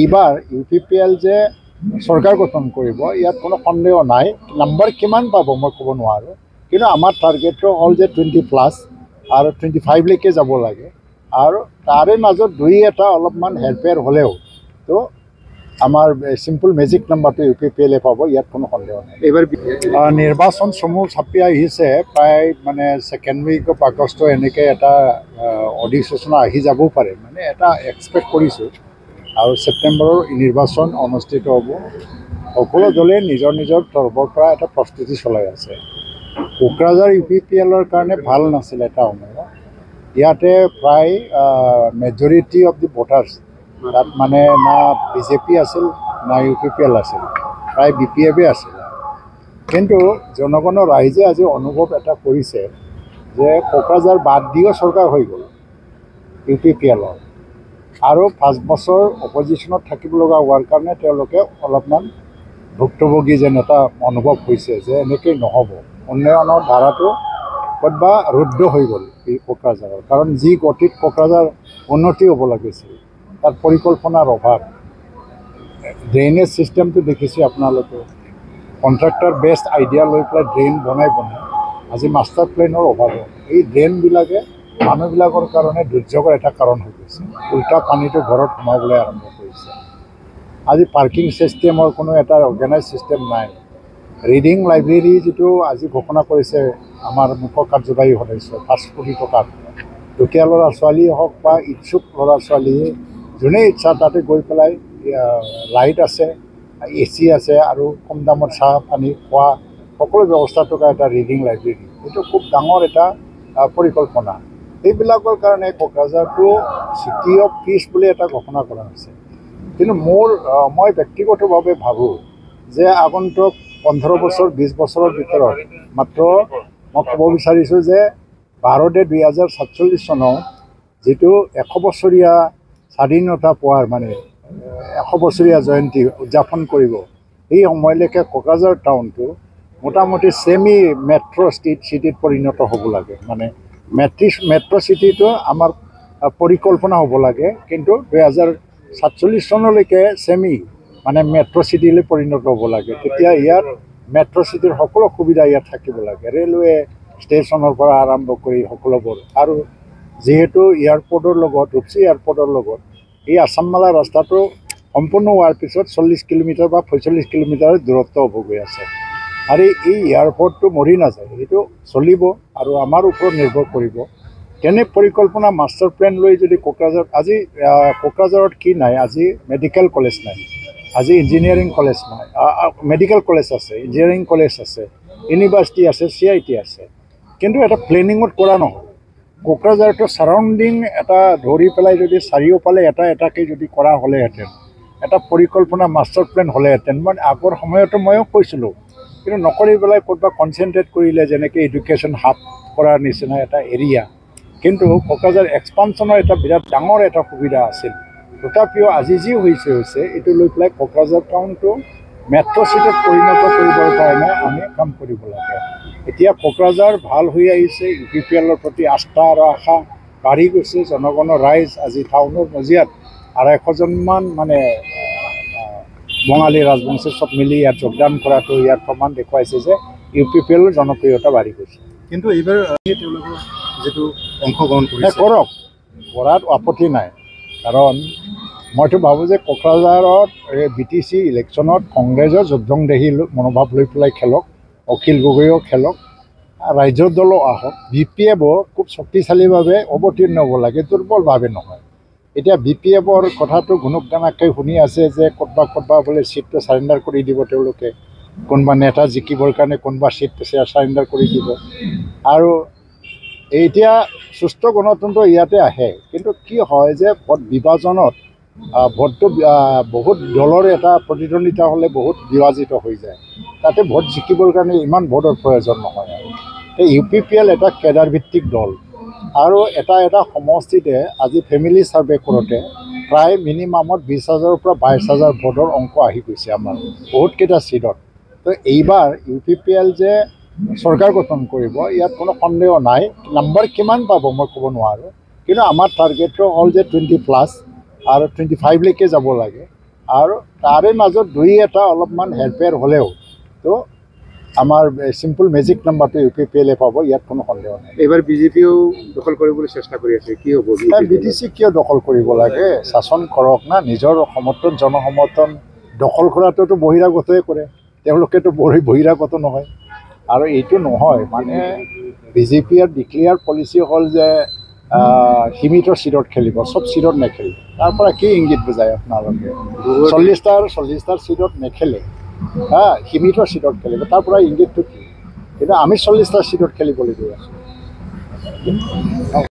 এইবাৰ UPPL যে চৰকাৰ গঠন কৰিব ইয়াত কোনো সন্দেহ নাই। নাম্বাৰ কিমান পাব মই ক'ব নোৱাৰোঁ, কিন্তু আমাৰ টাৰ্গেটটো হ'ল যে 20+ আৰু 25 লৈকে যাব লাগে, আৰু তাৰে মাজত দুই এটা অলপমান হেৰফেৰ হ'লেও তো আমাৰ চিম্পল মেজিক নাম্বাৰটো UPPL পাব, ইয়াত কোনো সন্দেহ নাই। এইবাৰ নিৰ্বাচন চমু চাপি আহিছে, প্ৰায় মানে ছেকেণ্ড উইক অফ আগষ্ট এনেকৈ এটা অধিসূচনা আহি যাবও পাৰে, মানে এটা এক্সপেক্ট কৰিছোঁ। আৰু ছেপ্টেম্বৰৰ নিৰ্বাচন অনুষ্ঠিত হ'ব। সকলো দলে নিজৰ নিজৰ তৰফৰ পৰা এটা প্ৰস্তুতি চলাই আছে। কোকৰাঝাৰ UPPLৰ কাৰণে ভাল নাছিল এটা সময়ত। ইয়াতে প্ৰায় মেজৰিটি অফ দি ভোটাৰ্ছ তাত মানে না BJP আছিল না UPPL আছিল, প্ৰায় BPF আছিল। কিন্তু জনগণৰ ৰাইজে আজি অনুভৱ এটা কৰিছে যে কোকৰাঝাৰ বাদ দিও চৰকাৰ হৈ গ'ল UPPLৰ, আৰু 5 বছৰ অপজিশ্যনত থাকিব লগা হোৱাৰ কাৰণে তেওঁলোকে অলপমান ভুক্তভোগী যেন এটা অনুভৱ হৈছে যে এনেকৈ নহ'ব, উন্নয়নৰ ধাৰাটো ক'ৰবাত ৰুদ্ধ হৈ গ'ল এই কোকৰাঝাৰৰ। কাৰণ যি গতিত কোকৰাঝাৰ উন্নতি হ'ব লাগিছিল তাত পৰিকল্পনাৰ অভাৱ। ড্ৰেইনেজ ছিষ্টেমটো দেখিছে আপোনালোকে, কণ্ট্ৰাক্টৰ বেষ্ট আইডিয়া লৈ পেলাই ড্ৰেইন বনাই আজি মাষ্টাৰ প্লেনৰ অভাৱ। এই ড্ৰেইনবিলাকে মানুহবিলাকৰ কাৰণে দুৰ্যোগৰ এটা কাৰণ হৈ গৈছে। উল্টা পানীটো ঘৰত সোমাবলৈ আৰম্ভ কৰিছে। আজি পাৰ্কিং ছিষ্টেমৰ কোনো এটা অৰ্গেনাইজ ছিষ্টেম নাই। ৰিডিং লাইব্ৰেৰী যিটো আজি ঘোষণা কৰিছে আমাৰ মুখ্য কাৰ্যবাহী সদস্য 5 কোটি টকাত, দুখীয়া ল'ৰা ছোৱালীয়ে হওক বা ইচ্ছুক ল'ৰা ছোৱালীয়ে যোনে ইচ্ছা তাতে গৈ পেলাই লাইট আছে, AC আছে, আৰু কম দামত চাহ পানী খোৱা সকলো ব্যৱস্থা থকা এটা ৰিডিং লাইব্ৰেৰী। এইটো খুব ডাঙৰ এটা পৰিকল্পনা। এইবিলাকৰ কাৰণে কোকৰাঝাৰটো চিটি অফ পিচ বুলি এটা ঘোষণা কৰা হৈছে। কিন্তু মই ব্যক্তিগতভাৱে ভাবোঁ যে আগন্তুক 15 বছৰ 20 বছৰৰ ভিতৰত মাত্ৰ মই ক'ব বিচাৰিছোঁ যে ভাৰতে 2047 চনত যিটো 100 বছৰীয়া স্বাধীনতা পোৱাৰ মানে 100 বছৰীয়া জয়ন্তী উদযাপন কৰিব, এই সময়লৈকে কোকৰাঝাৰ টাউনটো মোটামুটি ছেমি মেট্ৰ' চিটিত পৰিণত হ'ব লাগে। মানে মেট্ৰ' চিটিটো আমাৰ পৰিকল্পনা হ'ব লাগে, কিন্তু 2047 চনলৈকে ছেমি মানে মেট্ৰ' চিটিলৈ পৰিণত হ'ব লাগে। তেতিয়া ইয়াত মেট্ৰ' চিটিৰ সকলো সুবিধা ইয়াত থাকিব লাগে, ৰেলৱে ষ্টেচনৰ পৰা আৰম্ভ কৰি সকলোবোৰ। আৰু যিহেতু এয়াৰপৰ্টৰ লগত ৰূপসী এয়াৰপৰ্টৰ লগত এই আছামমালা ৰাস্তাটো সম্পূৰ্ণ হোৱাৰ পিছত 40 কিলোমিটাৰ বা 45 কিলোমিটাৰ দূৰত্ব হ'ব গৈ আছে। আৰু এই এয়াৰপৰ্টটো মৰি নাযায়, সেইটো চলিব আৰু আমাৰ ওপৰত নিৰ্ভৰ কৰিব। তেনে পৰিকল্পনা মাষ্টাৰ প্লেন লৈ যদি আজি কোকৰাঝাৰত কি নাই, আজি মেডিকেল কলেজ নাই, আজি ইঞ্জিনিয়াৰিং কলেজ নাই, মেডিকেল কলেজ আছে, ইঞ্জিনিয়াৰিং কলেজ আছে, ইউনিভাৰ্চিটি আছে, CIT আছে, কিন্তু এটা প্লেনিঙত কৰা নহয়। কোকৰাঝাৰটো ছাৰাউণ্ডিং এটা ধৰি পেলাই যদি চাৰিওফালে এটা এটাকৈ যদি কৰা হ'লেহেঁতেন, এটা পৰিকল্পনা মাষ্টাৰ প্লেন হ'লেহেঁতেন। মই আগৰ সময়তো ময়ো কৈছিলোঁ, কিন্তু নকৰি পেলাই ক'ৰবাত কনচেনট্ৰেট কৰিলে, যেনেকৈ এডুকেশ্যন হাব কৰাৰ নিচিনা এটা এৰিয়া। কিন্তু কোকৰাঝাৰ এক্সপানশ্যনৰ এটা বিৰাট ডাঙৰ এটা সুবিধা আছিল। তথাপিও আজি যি হৈছে এইটো লৈ পেলাই কোকৰাঝাৰ টাউনটো মেট্ৰ' চিটিত পৰিণত কৰিবৰ কাৰণে আমি কাম কৰিব লাগে। এতিয়া কোকৰাঝাৰ ভাল হৈ আহিছে, UPPLৰ প্ৰতি আস্থা আৰু আশা বাঢ়ি গৈছে। জনগণৰ ৰাইজ আজি টাউনৰ মজিয়াত 250জনমান মানে বঙালী ৰাজবংশী চব মিলি ইয়াত যোগদান কৰাটো ইয়াত প্ৰমাণ দেখুৱাইছে যে UPPLৰ জনপ্ৰিয়তা বাঢ়ি গৈছে। কিন্তু এইবাৰ তেওঁলোকৰ যিটো অংশগ্ৰহণ কৰক, কৰাত আপত্তি নাই। কাৰণ মইতো ভাবোঁ যে কোকৰাঝাৰত BTC ইলেকশ্যনত কংগ্ৰেছৰ যুদ্ধংদেহী মনোভাৱ লৈ পেলাই খেলক, অখিল গগৈও খেলক, ৰাজ্যৰ দলো আহক, BPFও খুব শক্তিশালীভাৱে অৱতীৰ্ণ হ'ব লাগে, দুৰ্বলভাৱে নহয়। এতিয়া BPFৰ কথাটো ঘুনুক গানাকৈ শুনি আছে যে ক'ৰবাত বোলে চিটটো চাৰেণ্ডাৰ কৰি দিব তেওঁলোকে, কোনোবা নেতা জিকিবৰ কাৰণে কোনোবা চিট চাৰেণ্ডাৰ কৰি দিব। আৰু এতিয়া সুস্থ গণতন্ত্ৰ ইয়াতে আহে, কিন্তু কি হয় যে ভোট বিভাজনত ভোটটো বহুত দলৰ এটা প্ৰতিদ্বন্দ্বিতা হ'লে বহুত বিভাজিত হৈ যায়, তাতে ভোট জিকিবৰ কাৰণে ইমান ভোটৰ প্ৰয়োজন নহয়। আৰু এই UPPL এটা কেডাৰভিত্তিক দল, আৰু এটা সমষ্টিতে আজি ফেমিলি ছাৰ্ভে কৰোঁতে প্ৰায় মিনিমামত 20,000ৰ পৰা 22,000 ভোটৰ অংক আহি গৈছে আমাৰ বহুতকেইটা চিটত। তো এইবাৰ UPPL যে চৰকাৰ গঠন কৰিব ইয়াত কোনো সন্দেহ নাই। নাম্বাৰ কিমান পাব মই ক'ব নোৱাৰোঁ, কিন্তু আমাৰ টাৰ্গেটটো হ'ল যে 20+ আৰু 25 লৈকে যাব লাগে। আৰু তাৰে মাজত দুই এটা অলপমান হেৰফেৰ হ'লেও তো আমাৰ চিম্পল মেজিক নাম্বাৰটো UPPL পাব, ইয়াত কোনো সন্দেহ নাই। এইবাৰ বিজেপিও দখল কৰিবলৈ চেষ্টা কৰি আছে, কি হ'ব? BTC কিয় দখল কৰিব লাগে? শাসন কৰক না, নিজৰ সমৰ্থন জনসমৰ্থন দখল কৰাটোতো বহিৰাগতই কৰে, তেওঁলোকেতো বহিৰাগত নহয়। আৰু এইটো নহয়, মানে BJPৰ ডিক্লেয়াৰ পলিচি হ'ল যে সীমিত চিটত খেলিব, চব চিটত নেখেলিব। তাৰ পৰা কি ইংগিত বুজায় আপোনালোকে? 40টাৰ চিটত নেখেলে, সীমিত চিটত খেলিব, তাৰ পৰা ইংগিতটো কি? কিন্তু আমি 40টা চিটত খেলিবলৈ গৈ আছোঁ।